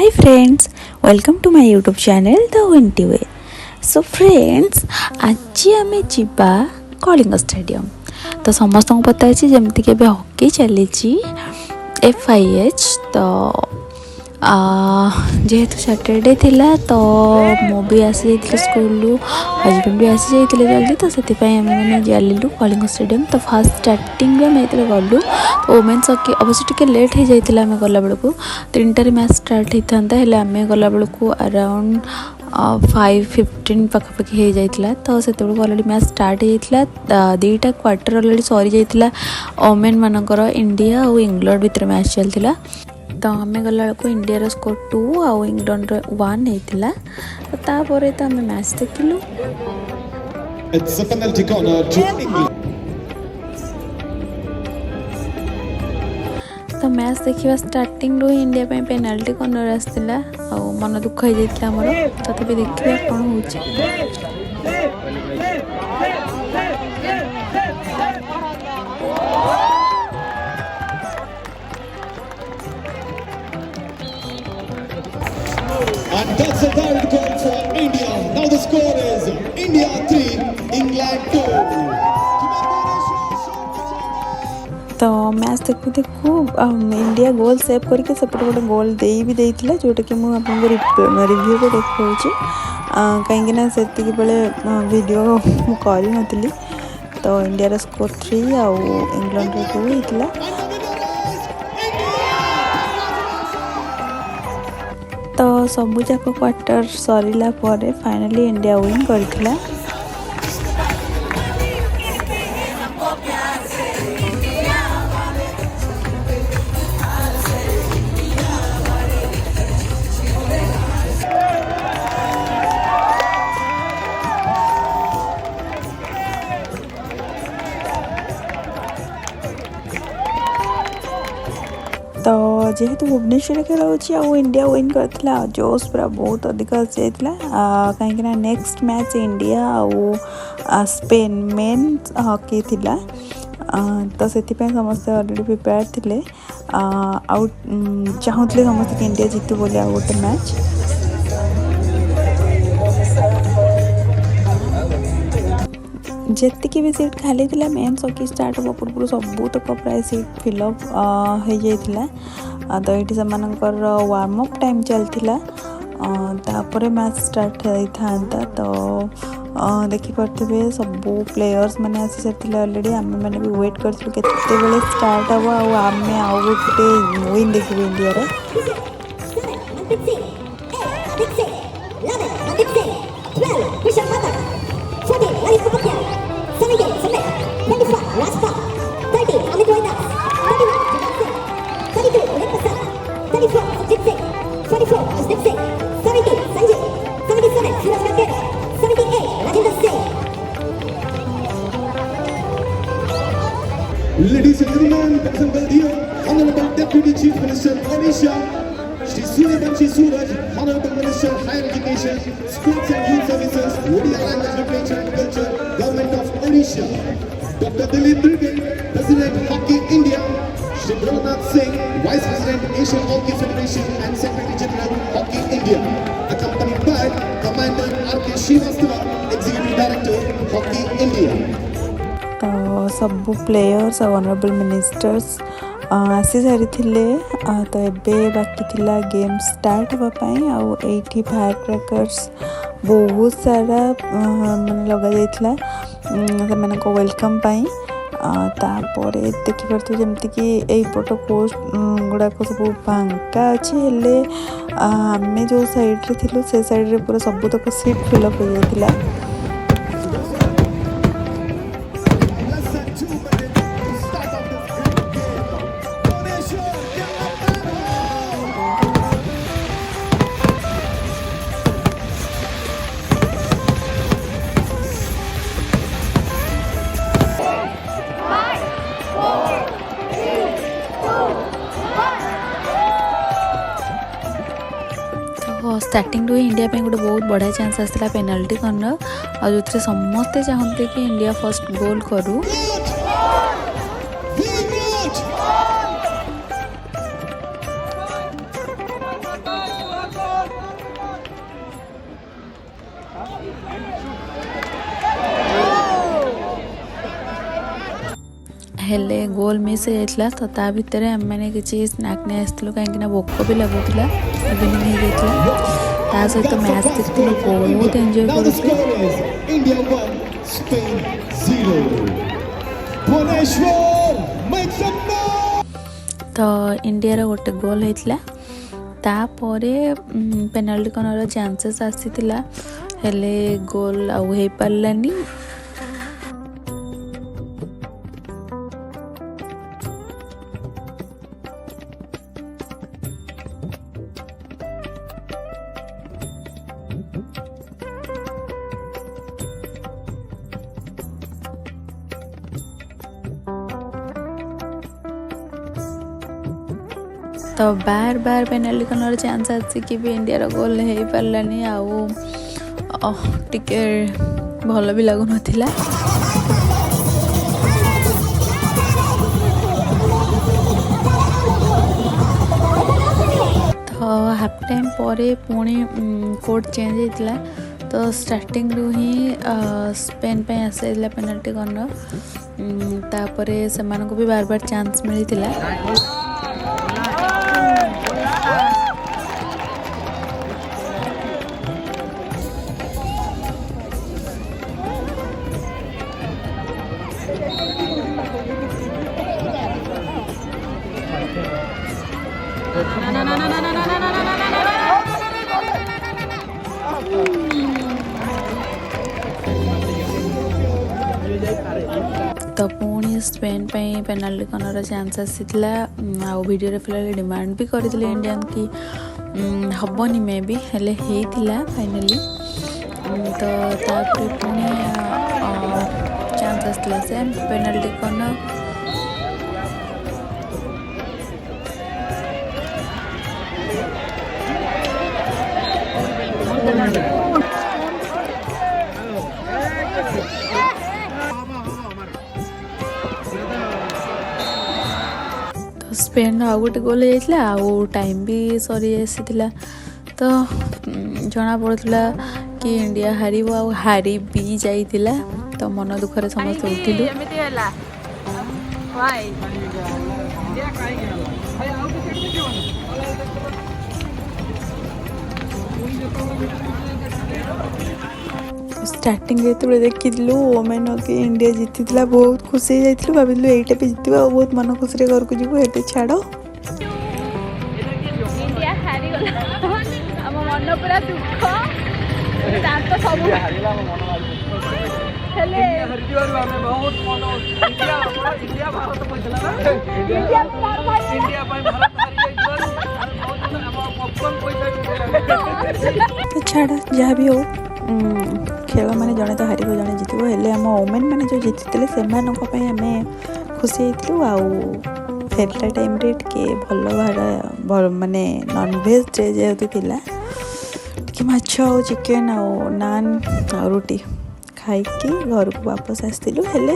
Hi friends, welcome to my YouTube channel The Winty Way. So friends, आज आमे जिबा Kalinga stadium तो समस्त को पता है जमती के हॉकी चली FIH तो जेहेतु सैटरडे थिला तो मु भी आसी जाइए स्कूल हजबैंड भी आसी जाइए जल्दी तो से मैंने चलू कलिंग स्टेडियम तो फास्ट स्टार्टिंग भी आम गलु तो वोमेन्स हॉकी अवश्य टे लेट हो जाता आम गला बेलू 3टार मैच स्टार्ट होता है आम गला बेलू अराउंड 5:15 पाखापाखि हो जाता तो से अलरेडी मैच स्टार्ट होता 2टा क्वार्टर अलरेडी सरी जाता वोमेन मानकर इंडिया और इंग्लैंड भितर मैच चलता तो आम गला बेलू इंडिया स्कोर 2 आउ इंग्लैंड 1 होता तापर तो आम मैच देखिलु तो मैच देखा स्टार्टिंग ही इंडिया पे पेनाल्टी कॉर्नर आसाला मन दुख हो जाता आमर तथापि देखिए कौन हो And that's a direct goal for India. Now the score is India 3, England 2. तो मैच देखू देखू इंडिया गोल सेव करके सेपटे गोटे गोल दे भी देता जोटा कि मुझे रिव्यू को देखा कहीं से वीडियो करी नी तो इंडिया स्कोर 3 आउ इंग्लैंड 2 होता तो सबू जाक क्वार्टर सरला फाइनली इंडिया विन करथिला तो जेहेतु भुवनेश्वर खेल हो इंडिया विन करथिला जोश पूरा बहुत अधिक आसी जाता कहीं नेक्स्ट मैच इंडिया आउ स्पेन मेन हॉकी थिला तो से समस्ते अलरेडी प्रिपेयर थिले आउ चाहूले समस्त कि इंडिया जीतु बोली आ गोटे मैच जी भी सीट खाली थी मेन्स हॉकी स्टार्ट होगा पूर्व सबूतक प्राय सीट फिलअप हो जाता तो ये से वार्म अप टाइम चलता तापर मैच स्टार्ट होता तो देखिपे सबू प्लेयर्स मैंने आसी सारी अलरेडी आम मैंने भी वेट करूँ के स्टार्ट हम आम आउ गोटे विन देखिए India Ladies and gentlemen, welcome dear Honorable Deputy Chief Minister Odisha, Shri Suryavanshi Suraj, Honorable Minister Higher Education, Sports and Youth Services, Odia Language Literature and Culture, Government of Odisha, Dr. Dilip Brigade, President Hockey India, Shri Brahmanath Singh, Vice President Asian Hockey Federation and Secretary General Hockey India, accompanied by Commander R.K. Srivastava, Executive Director Hockey India. तो सबू players और honourable ministers आसी सारी थिले तो एबे बाकी थिला गेम स्टार्ट होगापाई आउ एठी फायर क्रैकर्स बहुत सारा माने लगा जाइथिला से को वेलकम पाई तापर देखिपे जमती कि यहीपट कोस्ट गुड़ाक सब फांका अच्छी हेले आमे जो साइड रे थिलु से साइड रे पूरा सबूतक सीट फिलअप हो जाइथिला स्टार्टिंग रू इंडिया पे गोटे बहुत बढ़िया चांस आसाला पेनाल्टी कॉर्नर और जो समस्ते चाहते कि इंडिया फर्स्ट गोल करू हेले गोल मिस हो जाता तो ता भितर आम मैंने किसी स्नैक नहीं आसलु कहीं भोक भी लगुला इवनिंग हो जाता ता सहित मैच देखते बहुत एंजॉय करूँ India 1, Spain 0. Bhuvneshwar makes a mark. तो इंडिया रो गोटे गोल होता तापरे पेनाल्टी कॉर्नर चांसेस आसीला हेले गोल आउ हो पारानी तो बार बार पेनाल्टी कॉर्नर चांस आसिक भी इंडिया गोल हो पारानी टिके भल भी लगुन तो हाफ टाइम पर पुणी कोड चेंज होता तो स्टार्टिंग रू ही स्पेन पे आसाइला पेनाल्टी कॉर्नर तापर से भी बार बार चांस मिलता तो पुणी स्पेन पे पेनाल्टी कॉर्नर चांस आसीला वीडियो फिलहाल डिमांड भी करते इंडियन की हबनी मे भी हेले हेला फाइनली तो तापर पुणी चांस आसला से पेनाल्टी कॉर्नर स्पेन आउ गोटे गोल होता टाइम भी सरी आसीला तो जना पड़ता कि इंडिया हारी भी जाइतिला तो मन दुखरे समस्त उठिलु स्टार्टिंग जो देखी ओमेन के इंडिया जीति बहुत खुशी हो भाविलु एटा भी जीत बहुत मन खुशी घर को जीव ये छाड़ इंडिया हारी गला हम मन पूरा दुख शांत सब हेले बहुत मन इंडिया भारत पछला ना इंडिया भारत तो छाड़ जहाँ भी हो खेल मैंने जड़े तो हार जड़े जीत हेले आम वोमेन मैंने जो जीति से आम खुशी होती फेरला टाइम टे भल माने नॉनवेज जेहेतु थिला टिके माछ आ चिकेन आ नान आ रोटी खाइकी घर को वापस आसलु हेले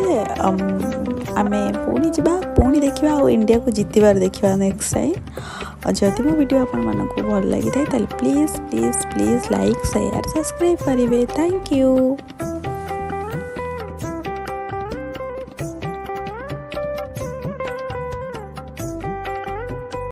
आमे पुणी जा पुणी देखा इंडिया को जीतबार देखा नेक्स्ट टाइम और जदि मो वीडियो आपको भल लगी था please please please like share subscribe करेंगे थैंक यू।